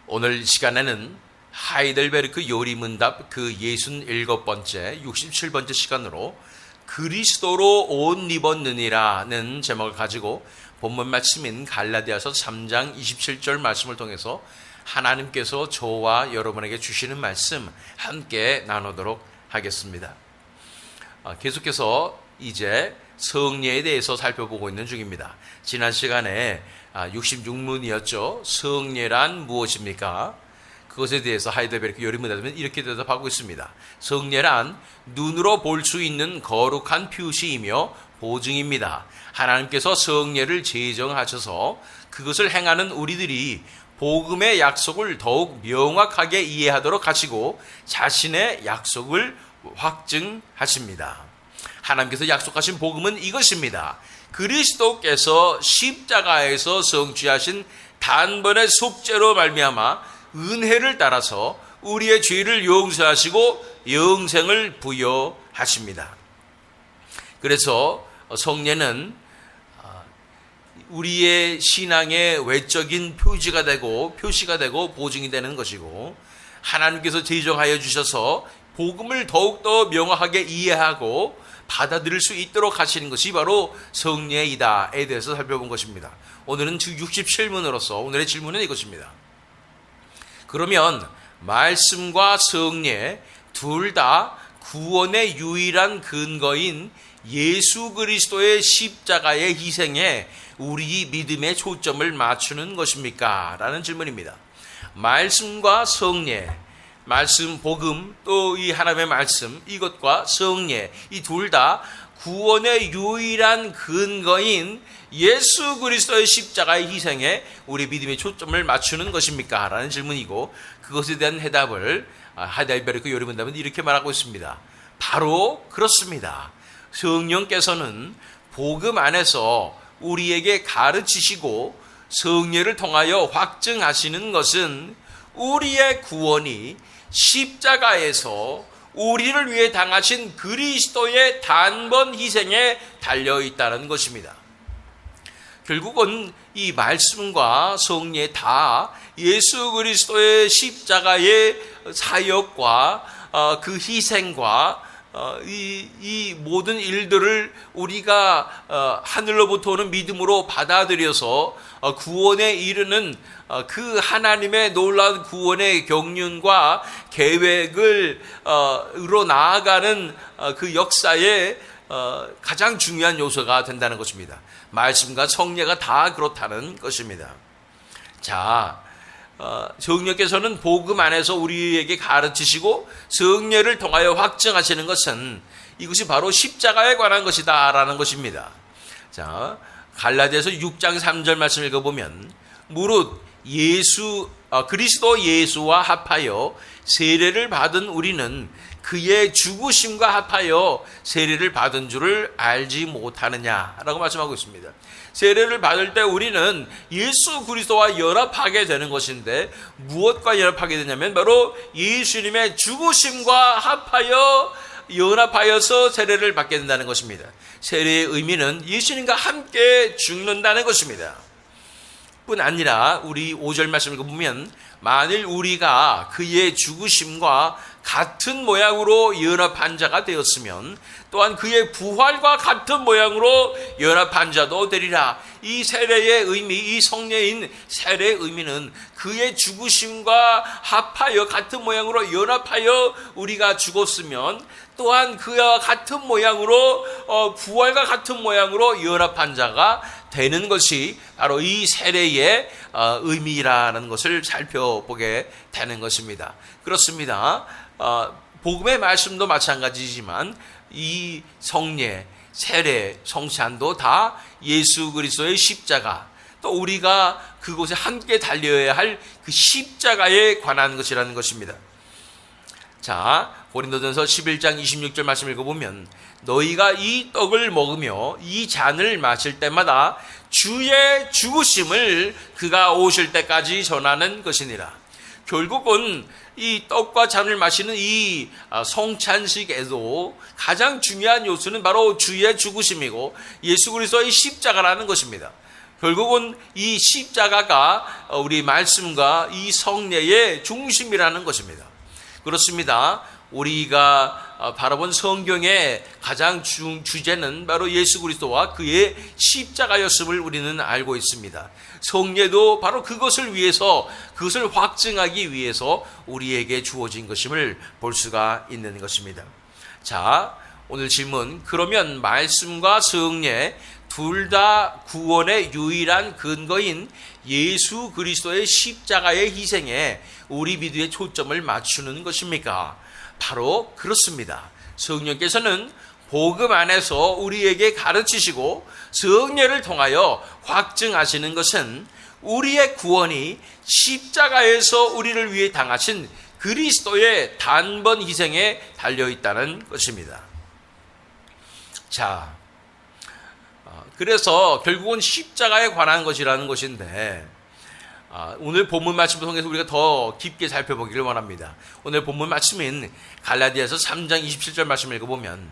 오늘 시간에는 하이델베르크 요리문답 그 67번째, 67번째 시간으로 그리스도로 옷 입었느니라는 제목을 가지고 본문 말씀인 갈라디아서 3장 27절 말씀을 통해서 하나님께서 저와 여러분에게 주시는 말씀 함께 나누도록 하겠습니다. 계속해서 이제 성례에 대해서 살펴보고 있는 중입니다. 지난 시간에 66문이었죠. 성례란 무엇입니까? 그것에 대해서 하이델베르크 요리문답은 이렇게 대답하고 있습니다. 성례란 눈으로 볼 수 있는 거룩한 표시이며 보증입니다. 하나님께서 성례를 제정하셔서 그것을 행하는 우리들이 복음의 약속을 더욱 명확하게 이해하도록 하시고 자신의 약속을 확증하십니다. 하나님께서 약속하신 복음은 이것입니다. 그리스도께서 십자가에서 성취하신 단번의 속죄로 말미암아 은혜를 따라서 우리의 죄를 용서하시고 영생을 부여하십니다. 그래서 성례는 우리의 신앙의 외적인 표시가 되고 보증이 되는 것이고, 하나님께서 제정하여 주셔서 복음을 더욱더 명확하게 이해하고 받아들일 수 있도록 하시는 것이 바로 성례이다에 대해서 살펴본 것입니다. 오늘은 67문으로서 오늘의 질문은 이것입니다. 그러면 말씀과 성례 둘 다 구원의 유일한 근거인 예수 그리스도의 십자가의 희생에 우리 믿음의 초점을 맞추는 것입니까? 라는 질문입니다. 말씀과 성례, 말씀, 복음, 또 이 하나님의 말씀, 이것과 성례, 이 둘 다 구원의 유일한 근거인 예수 그리스도의 십자가의 희생에 우리 믿음의 초점을 맞추는 것입니까? 라는 질문이고, 그것에 대한 해답을 하이델베르크 요리문답은 이렇게 말하고 있습니다. 바로 그렇습니다. 성령께서는 복음 안에서 우리에게 가르치시고 성례를 통하여 확증하시는 것은 우리의 구원이 십자가에서 우리를 위해 당하신 그리스도의 단번 희생에 달려있다는 것입니다. 결국은 이 말씀과 성례 다 예수 그리스도의 십자가의 사역과 그 희생과 이 모든 일들을 우리가 하늘로부터 오는 믿음으로 받아들여서 구원에 이르는 그 하나님의 놀라운 구원의 경륜과 계획을 으로 나아가는 그 역사의 가장 중요한 요소가 된다는 것입니다. 말씀과 성례가 다 그렇다는 것입니다. 자, 성령께서는 복음 안에서 우리에게 가르치시고 성례를 통하여 확증하시는 것은 이것이 바로 십자가에 관한 것이다 라는 것입니다. 자, 갈라디아서 6장 3절 말씀 읽어보면 무릇 그리스도 예수와 합하여 세례를 받은 우리는 그의 죽으심과 합하여 세례를 받은 줄을 알지 못하느냐라고 말씀하고 있습니다. 세례를 받을 때 우리는 예수 그리스도와 연합하게 되는 것인데, 무엇과 연합하게 되냐면 바로 예수님의 죽으심과 연합하여서 세례를 받게 된다는 것입니다. 세례의 의미는 예수님과 함께 죽는다는 것입니다. 뿐 아니라 우리 5절 말씀을 보면 만일 우리가 그의 죽으심과 같은 모양으로 연합한 자가 되었으면 또한 그의 부활과 같은 모양으로 연합한 자도 되리라. 이 세례의 의미, 이 성례인 세례의 의미는 그의 죽으심과 합하여 같은 모양으로 연합하여 우리가 죽었으면 또한 그와 같은 모양으로 부활과 같은 모양으로 연합한 자가 되는 것이 바로 이 세례의 의미라는 것을 살펴보게 되는 것입니다. 그렇습니다. 복음의 말씀도 마찬가지지만 이 성례, 세례, 성찬도 다 예수 그리스도의 십자가, 또 우리가 그곳에 함께 달려야 할 그 십자가에 관한 것이라는 것입니다. 자, 고린도전서 11장 26절 말씀 읽어보면 너희가 이 떡을 먹으며 이 잔을 마실 때마다 주의 죽으심을 그가 오실 때까지 전하는 것이니라. 결국은 이 떡과 잔을 마시는 이 성찬식에도 가장 중요한 요소는 바로 주의 죽으심이고 예수 그리스도의 십자가라는 것입니다. 결국은 이 십자가가 우리 말씀과 이 성례의 중심이라는 것입니다. 그렇습니다. 우리가 바라본 성경의 가장 주제는 바로 예수 그리스도와 그의 십자가였음을 우리는 알고 있습니다. 성례도 바로 그것을 위해서, 그것을 확증하기 위해서 우리에게 주어진 것임을 볼 수가 있는 것입니다. 자, 오늘 질문, 그러면 말씀과 성례 둘 다 구원의 유일한 근거인 예수 그리스도의 십자가의 희생에 우리 믿음의 초점을 맞추는 것입니까? 바로 그렇습니다. 성령께서는 복음 안에서 우리에게 가르치시고 성례를 통하여 확증하시는 것은 우리의 구원이 십자가에서 우리를 위해 당하신 그리스도의 단번 희생에 달려있다는 것입니다. 자, 그래서 결국은 십자가에 관한 것이라는 것인데, 오늘 본문 말씀을 통해서 우리가 더 깊게 살펴보기를 원합니다. 오늘 본문 말씀인 갈라디아서 3장 27절 말씀을 읽어보면,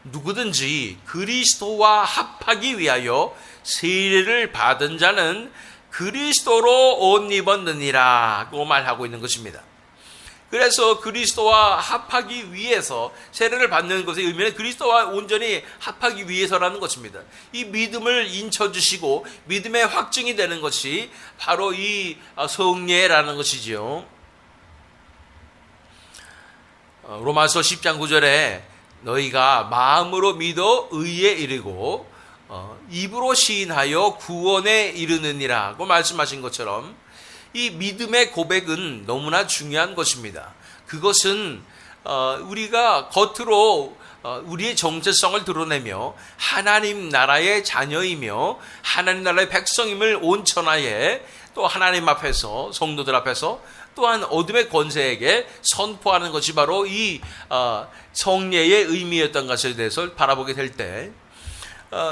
누구든지 그리스도와 합하기 위하여 세례를 받은 자는 그리스도로 옷 입었느니라고 말하고 있는 것입니다. 그래서 그리스도와 합하기 위해서 세례를 받는 것의 의미는 그리스도와 온전히 합하기 위해서라는 것입니다. 이 믿음을 인쳐주시고 믿음의 확증이 되는 것이 바로 이 성례라는 것이지요. 로마서 10장 9절에 너희가 마음으로 믿어 의에 이르고 입으로 시인하여 구원에 이르느니라고 말씀하신 것처럼 이 믿음의 고백은 너무나 중요한 것입니다. 그것은 우리가 겉으로 우리의 정체성을 드러내며 하나님 나라의 자녀이며 하나님 나라의 백성임을 온 천하에 또 하나님 앞에서, 성도들 앞에서, 또한 어둠의 권세에게 선포하는 것이 바로 이 성례의 의미였던 것에 대해서 바라보게 될 때,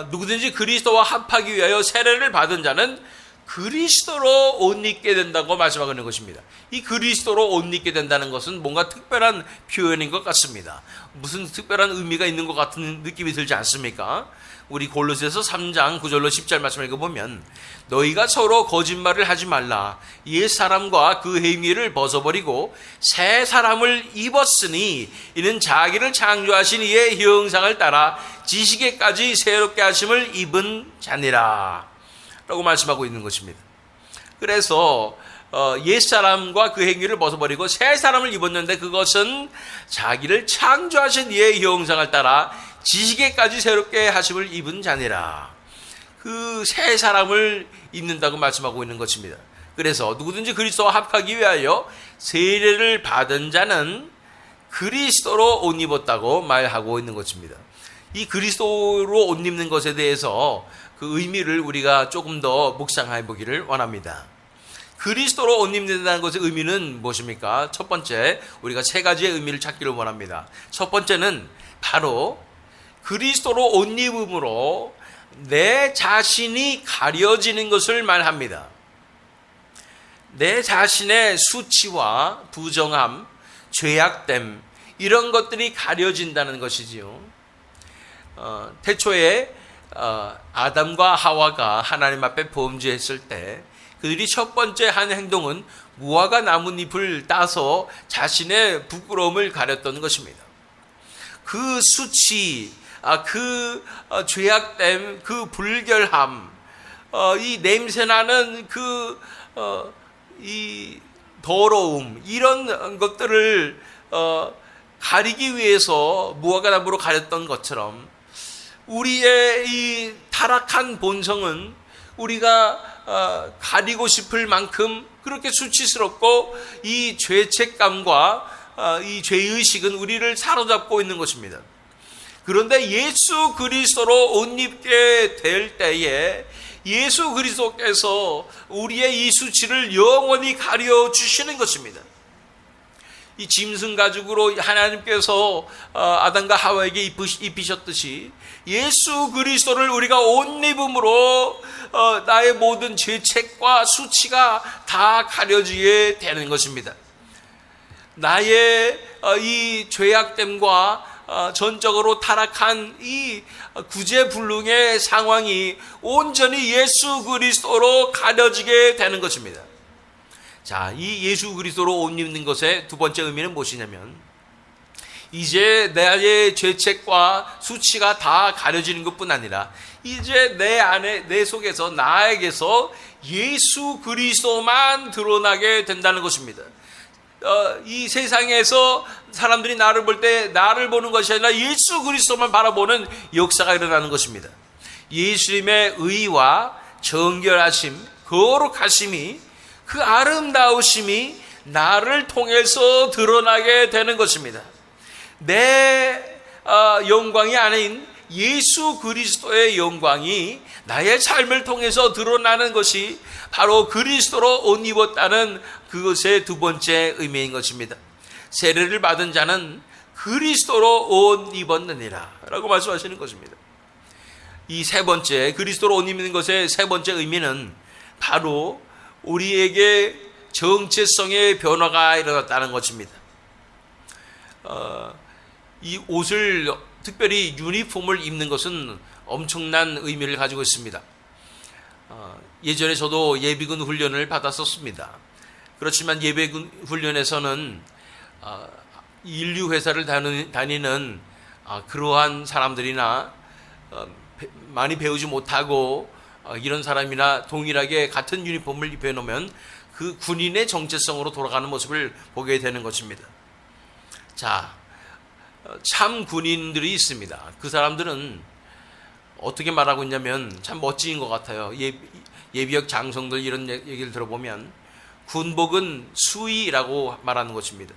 누구든지 그리스도와 합하기 위하여 세례를 받은 자는 그리스도로 옷 입게 된다고 말씀하고 있는 것입니다. 이 그리스도로 옷 입게 된다는 것은 뭔가 특별한 표현인 것 같습니다. 무슨 특별한 의미가 있는 것 같은 느낌이 들지 않습니까? 우리 골로새서 3장 9절로 10절 말씀을 읽어보면, 너희가 서로 거짓말을 하지 말라. 옛 사람과 그 행위를 벗어버리고 새 사람을 입었으니 이는 자기를 창조하신 이의 형상을 따라 지식에까지 새롭게 하심을 입은 자니라 라고 말씀하고 있는 것입니다. 그래서 옛사람과 그 행위를 벗어버리고 새 사람을 입었는데, 그것은 자기를 창조하신 이의 형상을 따라 지식에까지 새롭게 하심을 입은 자니라. 그 새 사람을 입는다고 말씀하고 있는 것입니다. 그래서 누구든지 그리스도와 합하기 위하여 세례를 받은 자는 그리스도로 옷 입었다고 말하고 있는 것입니다. 이 그리스도로 옷 입는 것에 대해서 그 의미를 우리가 조금 더 묵상해 보기를 원합니다. 그리스도로 옷 입는다는 것의 의미는 무엇입니까? 첫 번째, 우리가 세 가지의 의미를 찾기를 원합니다. 첫 번째는 바로 그리스도로 옷 입음으로 내 자신이 가려지는 것을 말합니다. 내 자신의 수치와 부정함, 죄악됨, 이런 것들이 가려진다는 것이지요. 태초에 아담과 하와가 하나님 앞에 범죄했을 때 그들이 첫 번째 한 행동은 무화과 나뭇잎을 따서 자신의 부끄러움을 가렸던 것입니다. 그 수치, 그 죄악됨, 그 불결함, 이 냄새나는 이 더러움, 이런 것들을 가리기 위해서 무화과 나무로 가렸던 것처럼, 우리의 이 타락한 본성은 우리가 가리고 싶을 만큼 그렇게 수치스럽고, 이 죄책감과 이 죄의식은 우리를 사로잡고 있는 것입니다. 그런데 예수 그리스도로 옷 입게 될 때에 예수 그리스도께서 우리의 이 수치를 영원히 가려 주시는 것입니다. 이 짐승 가죽으로 하나님께서 아담과 하와에게 입히셨듯이 예수 그리스도를 우리가 옷 입음으로 나의 모든 죄책과 수치가 다 가려지게 되는 것입니다. 나의 이 죄악됨과 전적으로 타락한 이 구제불능의 상황이 온전히 예수 그리스도로 가려지게 되는 것입니다. 자, 이 예수 그리스도로 옷 입는 것의 두 번째 의미는 무엇이냐면, 이제 나의 죄책과 수치가 다 가려지는 것뿐 아니라 이제 내 안에, 내 속에서, 나에게서 예수 그리스도만 드러나게 된다는 것입니다. 이 세상에서 사람들이 나를 볼 때 나를 보는 것이 아니라 예수 그리스도만 바라보는 역사가 일어나는 것입니다. 예수님의 의와 정결하심, 거룩하심이, 그 아름다우심이 나를 통해서 드러나게 되는 것입니다. 내 영광이 아닌 예수 그리스도의 영광이 나의 삶을 통해서 드러나는 것이 바로 그리스도로 옷 입었다는 그것의 두 번째 의미인 것입니다. 세례를 받은 자는 그리스도로 옷 입었느니라 라고 말씀하시는 것입니다. 이 세 번째, 그리스도로 옷 입는 것의 세 번째 의미는 바로 우리에게 정체성의 변화가 일어났다는 것입니다. 이 옷을, 특별히 유니폼을 입는 것은 엄청난 의미를 가지고 있습니다. 예전에 저도 예비군 훈련을 받았었습니다. 그렇지만 예비군 훈련에서는 인류 회사를 다니는 그러한 사람들이나 많이 배우지 못하고 이런 사람이나 동일하게 같은 유니폼을 입혀놓으면 그 군인의 정체성으로 돌아가는 모습을 보게 되는 것입니다. 자, 참 군인들이 있습니다. 그 사람들은 어떻게 말하고 있냐면 참 멋진 것 같아요. 예비역 장성들 이런 얘기를 들어보면 군복은 수의라고 말하는 것입니다.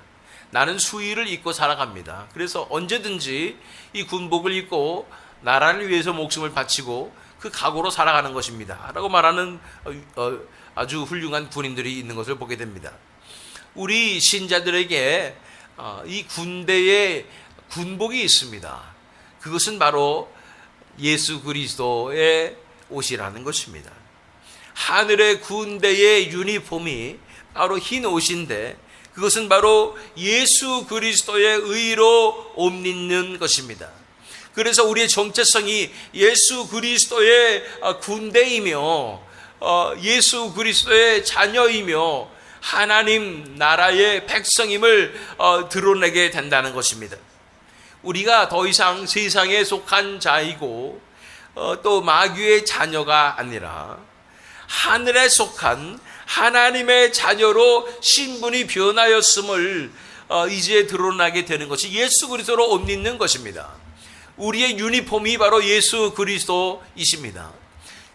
나는 수의를 입고 살아갑니다. 그래서 언제든지 이 군복을 입고 나라를 위해서 목숨을 바치고 그 각오로 살아가는 것입니다 라고 말하는 아주 훌륭한 군인들이 있는 것을 보게 됩니다. 우리 신자들에게 이 군대에 군복이 있습니다. 그것은 바로 예수 그리스도의 옷이라는 것입니다. 하늘의 군대의 유니폼이 바로 흰 옷인데 그것은 바로 예수 그리스도의 의로 옷 입는 것입니다. 그래서 우리의 정체성이 예수 그리스도의 군대이며 예수 그리스도의 자녀이며 하나님 나라의 백성임을 드러내게 된다는 것입니다. 우리가 더 이상 세상에 속한 자이고 또 마귀의 자녀가 아니라 하늘에 속한 하나님의 자녀로 신분이 변하였음을 이제 드러나게 되는 것이 예수 그리스도로 옷 입는 것입니다. 우리의 유니폼이 바로 예수 그리스도이십니다.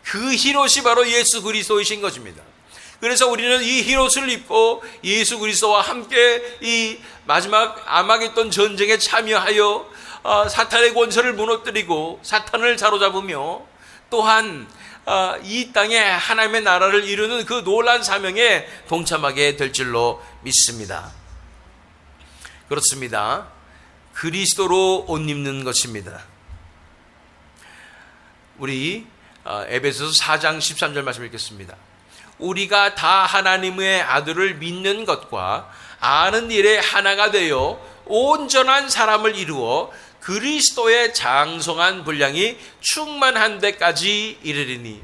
그 흰옷이 바로 예수 그리스도이신 것입니다. 그래서 우리는 이 흰옷을 입고 예수 그리스도와 함께 이 마지막 아마겟돈 전쟁에 참여하여 사탄의 권세를 무너뜨리고 사탄을 사로잡으며 또한 이 땅에 하나님의 나라를 이루는 그 놀라운 사명에 동참하게 될 줄로 믿습니다. 그렇습니다. 그리스도로 옷 입는 것입니다. 우리 에베소서 4장 13절 말씀 읽겠습니다. 우리가 다 하나님의 아들을 믿는 것과 아는 일에 하나가 되어 온전한 사람을 이루어 그리스도의 장성한 분량이 충만한 데까지 이르리니.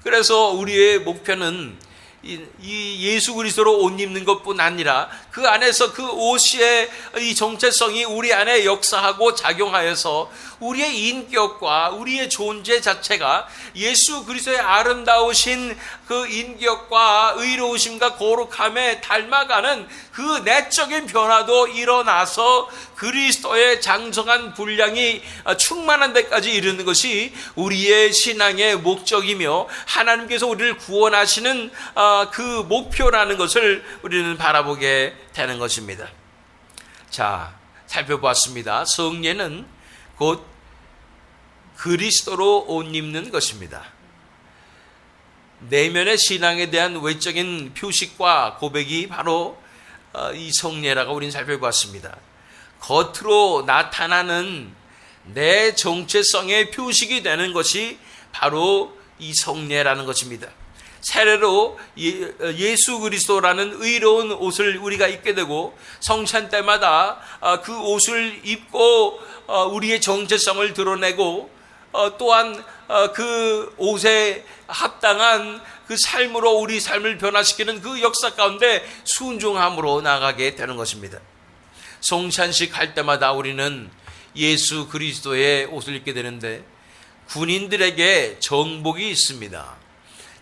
그래서 우리의 목표는 이 예수 그리스도로 옷 입는 것뿐 아니라 그 안에서 그 옷의 이 정체성이 우리 안에 역사하고 작용하여서 우리의 인격과 우리의 존재 자체가 예수 그리스도의 아름다우신 그 인격과 의로우심과 거룩함에 닮아가는 그 내적인 변화도 일어나서 그리스도의 장성한 분량이 충만한 데까지 이르는 것이 우리의 신앙의 목적이며 하나님께서 우리를 구원하시는 그 목표라는 것을 우리는 바라보게 되는 것입니다. 자, 살펴보았습니다. 성례는 곧 그리스도로 옷 입는 것입니다. 내면의 신앙에 대한 외적인 표식과 고백이 바로 이 성례라고 우리는 살펴보았습니다. 겉으로 나타나는 내 정체성의 표식이 되는 것이 바로 이 성례라는 것입니다. 세례로 예수 그리스도라는 의로운 옷을 우리가 입게 되고 성찬 때마다 그 옷을 입고 우리의 정체성을 드러내고 또한 그 옷에 합당한 그 삶으로 우리 삶을 변화시키는 그 역사 가운데 순종함으로 나가게 되는 것입니다. 성찬식 할 때마다 우리는 예수 그리스도의 옷을 입게 되는데 군인들에게 정복이 있습니다.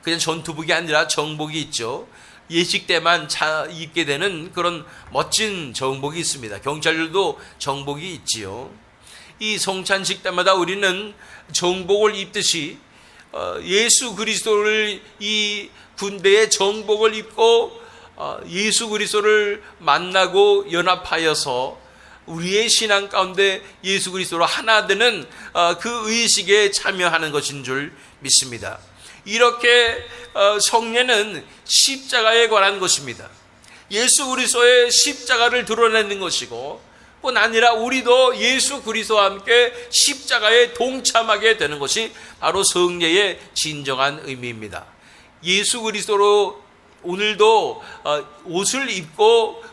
그냥 전투복이 아니라 정복이 있죠. 예식 때만 입게 되는 그런 멋진 정복이 있습니다. 경찰들도 정복이 있지요. 이 성찬식 때마다 우리는 정복을 입듯이 예수 그리스도를 이 군대의 정복을 입고 예수 그리스도를 만나고 연합하여서 우리의 신앙 가운데 예수 그리스도로 하나 되는 그 의식에 참여하는 것인 줄 믿습니다. 이렇게 성례는 십자가에 관한 것입니다. 예수 그리스도의 십자가를 드러내는 것이고 뿐 아니라 우리도 예수 그리스도와 함께 십자가에 동참하게 되는 것이 바로 성례의 진정한 의미입니다. 예수 그리스도로 오늘도 옷을 입고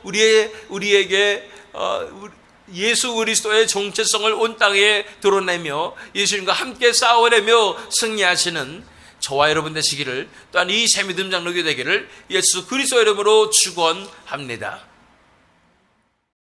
우리에게 예수 그리스도의 정체성을 온 땅에 드러내며 예수님과 함께 싸워내며 승리하시는 저와 여러분 되시기를, 또한 이 새믿음 장로교 되기를 예수 그리스도 이름으로 축원합니다.